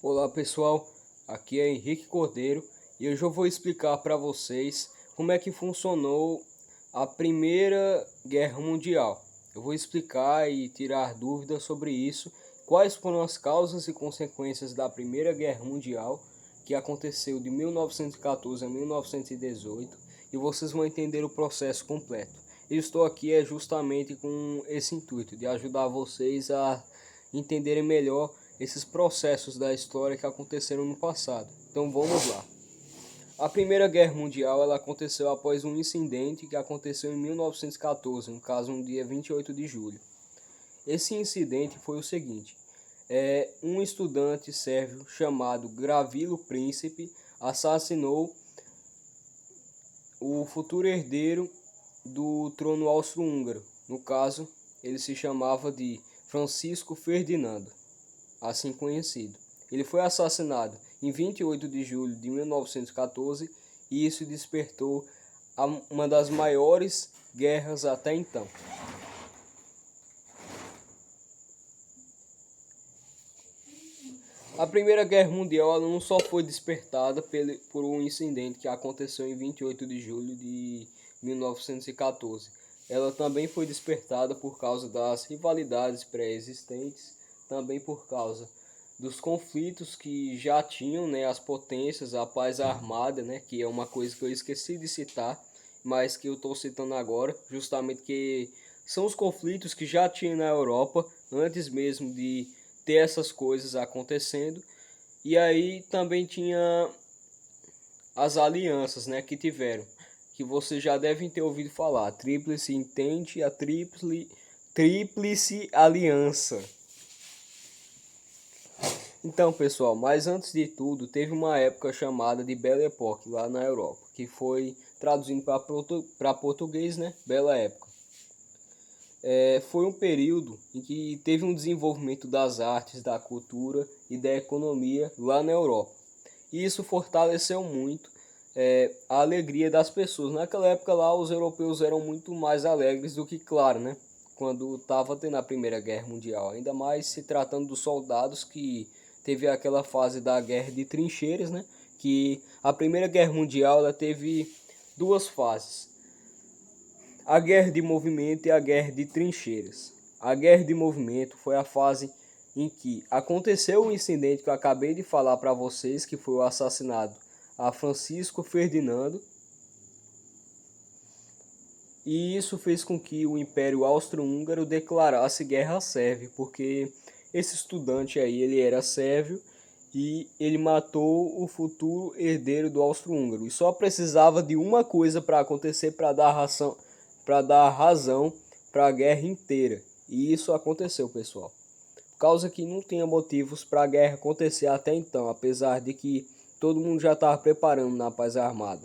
Olá pessoal, aqui é Henrique Cordeiro e hoje eu vou explicar para vocês como é que funcionou a Primeira Guerra Mundial. Eu vou explicar e tirar dúvidas sobre isso, quais foram as causas e consequências da Primeira Guerra Mundial, que aconteceu de 1914 a 1918, e vocês vão entender o processo completo. Eu estou aqui justamente com esse intuito de ajudar vocês a entenderem melhor esses processos da história que aconteceram no passado. Então vamos lá. A Primeira Guerra Mundial ela aconteceu após um incidente que aconteceu em 1914, no caso no dia 28 de julho. Esse incidente foi o seguinte: um estudante sérvio chamado Gavrilo Princip assassinou o futuro herdeiro do trono austro-húngaro. No caso, ele se chamava de Francisco Ferdinando, assim conhecido. Ele foi assassinado em 28 de julho de 1914 e isso despertou uma das maiores guerras até então. A Primeira Guerra Mundial ela não só foi despertada por um incidente que aconteceu em 28 de julho de 1914. Ela também foi despertada por causa das rivalidades pré-existentes, também por causa dos conflitos que já tinham, né, as potências, a paz armada, né, que é uma coisa que eu esqueci de citar, mas que eu estou citando agora, justamente que são os conflitos que já tinha na Europa antes mesmo de ter essas coisas acontecendo. E aí também tinha as alianças, né, que tiveram, que vocês já devem ter ouvido falar, a Tríplice Entente e a Tríplice Aliança. Então, pessoal, mas antes de tudo, teve uma época chamada de Belle Époque lá na Europa, que foi traduzindo para português, né, Bela Época. Foi um período em que teve um desenvolvimento das artes, da cultura e da economia lá na Europa. E isso fortaleceu muito a alegria das pessoas. Naquela época lá, os europeus eram muito mais alegres do que, claro, né, quando estava tendo a Primeira Guerra Mundial. Ainda mais se tratando dos soldados que teve aquela fase da Guerra de Trincheiras, né, que a Primeira Guerra Mundial ela teve duas fases: a guerra de movimento e a guerra de trincheiras. A guerra de movimento foi a fase em que aconteceu o incidente que eu acabei de falar para vocês, que foi o assassinato a Francisco Ferdinando. E isso fez com que o Império Austro-Húngaro declarasse guerra à Sérvia, porque esse estudante aí, ele era sérvio e ele matou o futuro herdeiro do Austro-Húngaro. E só precisava de uma coisa para acontecer para dar razão para a guerra inteira. E isso aconteceu, pessoal. Por causa que não tinha motivos para a guerra acontecer até então, apesar de que todo mundo já estava preparando na paz armada.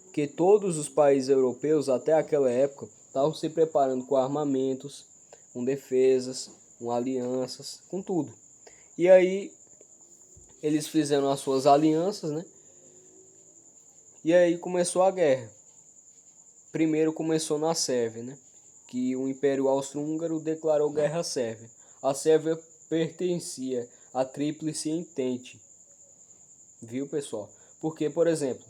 Porque todos os países europeus até aquela época estavam se preparando com armamentos, com defesas, com alianças, com tudo. E aí eles fizeram as suas alianças, né? E aí começou a guerra. Primeiro começou na Sérvia, né? Que o Império Austro-Húngaro declarou guerra à Sérvia. A Sérvia pertencia à Tríplice Entente. Viu, pessoal? Porque, por exemplo,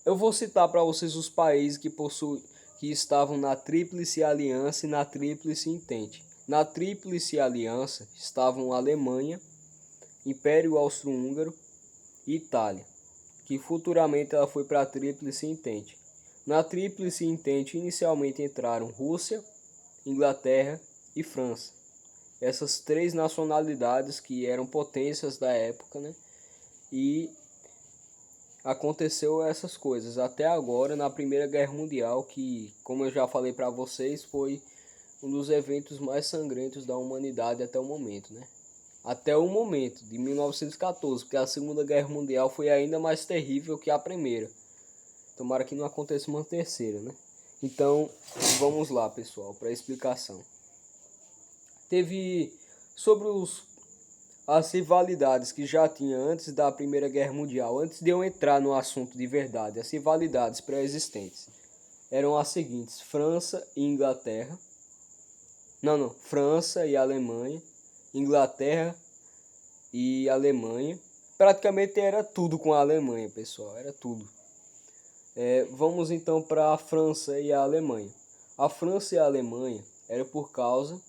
eu vou citar para vocês os países que estavam na Tríplice Aliança e na Tríplice Entente. Na Tríplice Aliança estavam a Alemanha, Império Austro-Húngaro e Itália, que futuramente ela foi para a Tríplice Entente. Na Tríplice Entente inicialmente entraram Rússia, Inglaterra e França. Essas três nacionalidades que eram potências da época, né? E aconteceu essas coisas até agora na Primeira Guerra Mundial, que, como eu já falei para vocês, foi um dos eventos mais sangrentos da humanidade até o momento, né? Até o momento de 1914, porque a Segunda Guerra Mundial foi ainda mais terrível que a primeira. Tomara que não aconteça uma terceira, né? Então, vamos lá, pessoal, para a explicação. Teve sobre as rivalidades que já tinha antes da Primeira Guerra Mundial, antes de eu entrar no assunto de verdade, as rivalidades pré-existentes eram as seguintes: França e Inglaterra. França e Alemanha, Inglaterra e Alemanha, praticamente era tudo com a Alemanha, pessoal, era tudo. Vamos então para a França e a Alemanha. A França e a Alemanha era por causa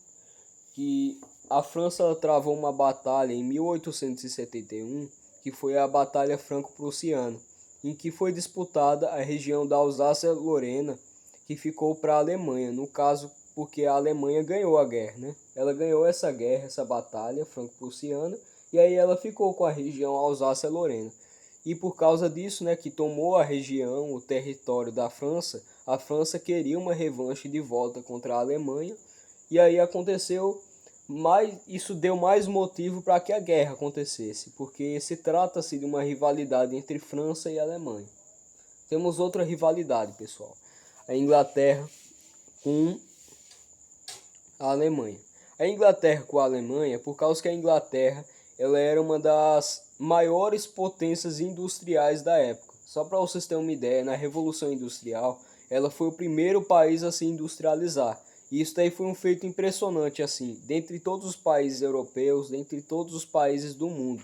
que a França ela travou uma batalha em 1871, que foi a Batalha Franco-Prussiana, em que foi disputada a região da Alsácia-Lorena, que ficou para a Alemanha, no caso porque a Alemanha ganhou a guerra, né? Ela ganhou essa guerra, essa batalha franco-prussiana, e aí ela ficou com a região Alsácia-Lorena. E por causa disso, né, que tomou a região, o território da França, a França queria uma revanche de volta contra a Alemanha, e aí aconteceu, mas isso deu mais motivo para que a guerra acontecesse, porque se trata-se de uma rivalidade entre França e Alemanha. Temos outra rivalidade, pessoal. A Inglaterra com a Alemanha. A Inglaterra com a Alemanha, por causa que a Inglaterra ela era uma das maiores potências industriais da época. Só para vocês terem uma ideia, na Revolução Industrial, ela foi o primeiro país a se industrializar. E isso daí foi um feito impressionante, assim, dentre todos os países europeus, dentre todos os países do mundo.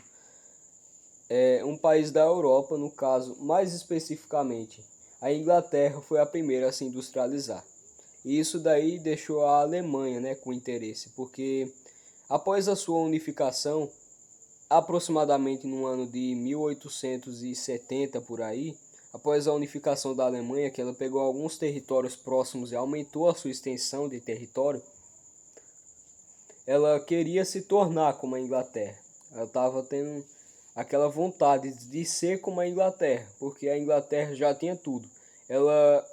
Um país da Europa, no caso, mais especificamente, a Inglaterra foi a primeira a se industrializar. E isso daí deixou a Alemanha, né, com interesse, porque após a sua unificação, aproximadamente no ano de 1870 por aí, após a unificação da Alemanha, que ela pegou alguns territórios próximos e aumentou a sua extensão de território, ela queria se tornar como a Inglaterra. Ela estava tendo aquela vontade de ser como a Inglaterra, porque a Inglaterra já tinha tudo. Ela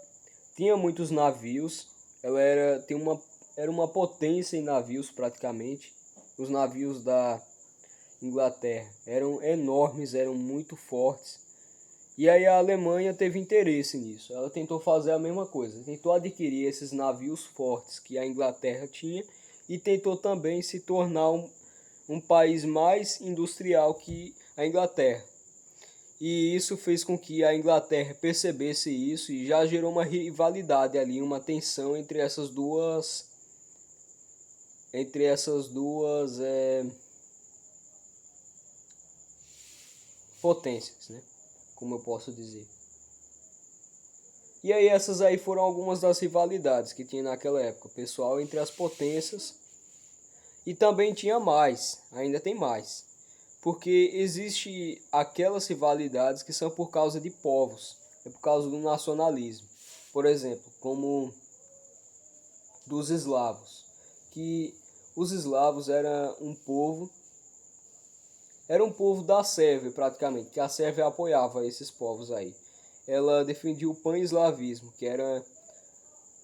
tinha muitos navios, ela era uma potência em navios praticamente. Os navios da Inglaterra eram enormes, eram muito fortes. E aí a Alemanha teve interesse nisso. Ela tentou fazer a mesma coisa, tentou adquirir esses navios fortes que a Inglaterra tinha e tentou também se tornar um país mais industrial que a Inglaterra. E isso fez com que a Inglaterra percebesse isso e já gerou uma rivalidade ali, uma tensão entre essas duas potências, né? Como eu posso dizer. E aí essas aí foram algumas das rivalidades que tinha naquela época, pessoal, entre as potências. E também tinha mais, ainda tem mais. Porque existe aquelas rivalidades que são por causa de povos, é por causa do nacionalismo. Por exemplo, como dos eslavos, que os eslavos era um povo da Sérvia praticamente, que a Sérvia apoiava esses povos aí. Ela defendia o pan-eslavismo, que era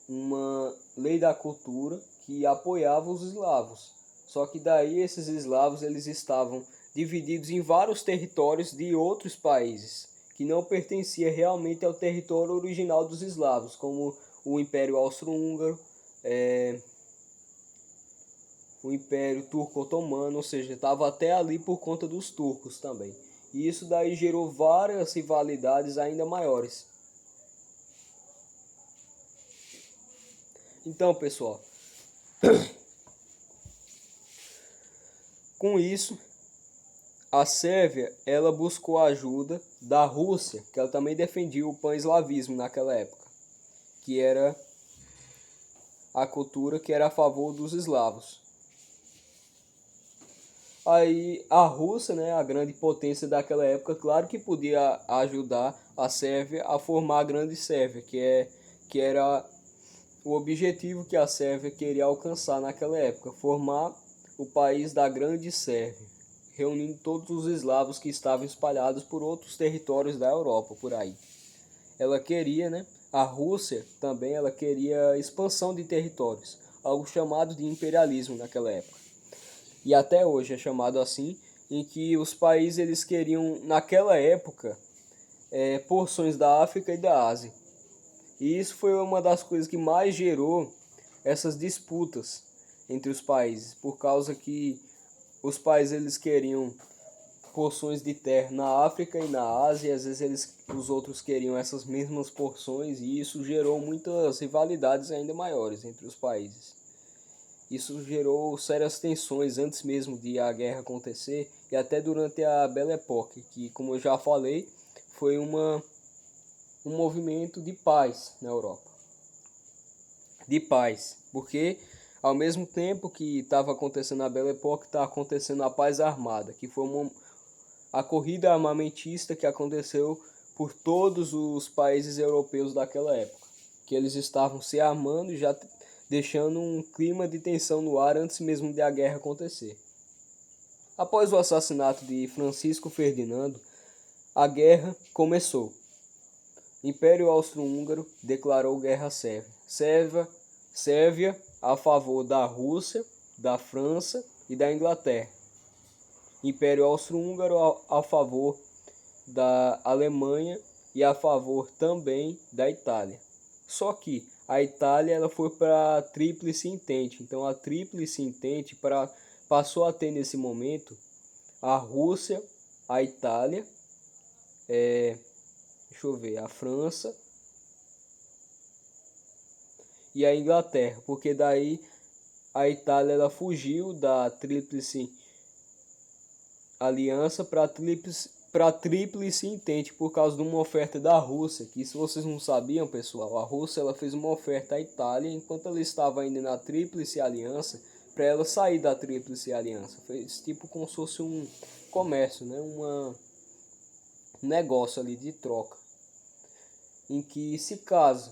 uma lei da cultura que apoiava os eslavos. Só que daí esses eslavos eles estavam divididos em vários territórios de outros países, que não pertencia realmente ao território original dos eslavos, como o Império Austro-Húngaro, o Império Turco-Otomano, ou seja, estava até ali por conta dos turcos também. E isso daí gerou várias rivalidades ainda maiores. Então, pessoal, com isso, a Sérvia ela buscou a ajuda da Rússia, que ela também defendia o pan-eslavismo naquela época, que era a cultura que era a favor dos eslavos. Aí a Rússia, né, a grande potência daquela época, claro que podia ajudar a Sérvia a formar a Grande Sérvia, que era o objetivo que a Sérvia queria alcançar naquela época, formar o país da Grande Sérvia, reunindo todos os eslavos que estavam espalhados por outros territórios da Europa por aí. Ela queria, né, a Rússia também, ela queria expansão de territórios, algo chamado de imperialismo naquela época. E até hoje é chamado assim, em que os países eles queriam, naquela época, porções da África e da Ásia. E isso foi uma das coisas que mais gerou essas disputas entre os países, por causa que os países eles queriam porções de terra na África e na Ásia, e às vezes os outros queriam essas mesmas porções, e isso gerou muitas rivalidades ainda maiores entre os países. Isso gerou sérias tensões antes mesmo de a guerra acontecer e até durante a Belle Époque, que, como eu já falei, foi um movimento de paz na Europa. De paz, porque ao mesmo tempo que estava acontecendo a Belle Époque, estava acontecendo a Paz Armada, que foi a corrida armamentista que aconteceu por todos os países europeus daquela época, que eles estavam se armando e já deixando um clima de tensão no ar antes mesmo de a guerra acontecer. Após o assassinato de Francisco Ferdinando, a guerra começou. O Império Austro-Húngaro declarou guerra à Sérvia a favor da Rússia, da França e da Inglaterra. Império Austro-Húngaro a favor da Alemanha e a favor também da Itália. Só que a Itália ela foi para a Tríplice Entente. Então a Tríplice Entente passou a ter nesse momento a Rússia, a Itália, a França e a Inglaterra, porque daí a Itália ela fugiu da Tríplice Aliança para a Tríplice Entente por causa de uma oferta da Rússia, que se vocês não sabiam, pessoal, a Rússia ela fez uma oferta à Itália enquanto ela estava ainda na Tríplice Aliança, para ela sair da Tríplice Aliança. Fez tipo como se fosse um comércio, né? Um negócio ali de troca, em que se caso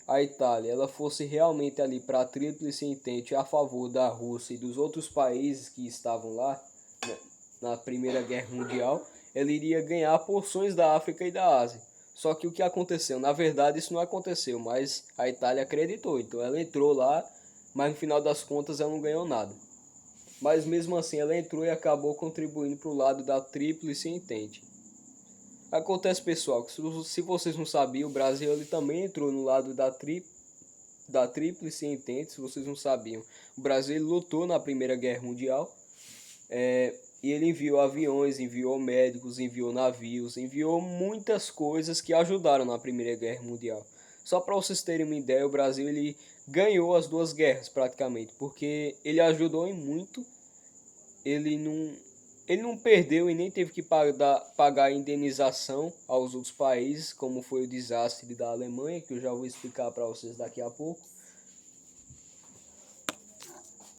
a Itália ela fosse realmente ali para a Tríplice Entente a favor da Rússia e dos outros países que estavam lá, né, na Primeira Guerra Mundial, ela iria ganhar porções da África e da Ásia. Só que o que aconteceu? Na verdade isso não aconteceu, mas a Itália acreditou. Então ela entrou lá, mas no final das contas ela não ganhou nada. Mas mesmo assim ela entrou e acabou contribuindo para o lado da Tríplice Entente. Acontece, pessoal, que se vocês não sabiam, o Brasil ele também entrou no lado da Tríplice Entente, se vocês não sabiam. O Brasil ele lutou na Primeira Guerra Mundial, e ele enviou aviões, enviou médicos, enviou navios, enviou muitas coisas que ajudaram na Primeira Guerra Mundial. Só para vocês terem uma ideia, o Brasil ele ganhou as duas guerras praticamente, porque ele ajudou em muito, ele não perdeu e nem teve que pagar indenização aos outros países, como foi o desastre da Alemanha, que eu já vou explicar para vocês daqui a pouco.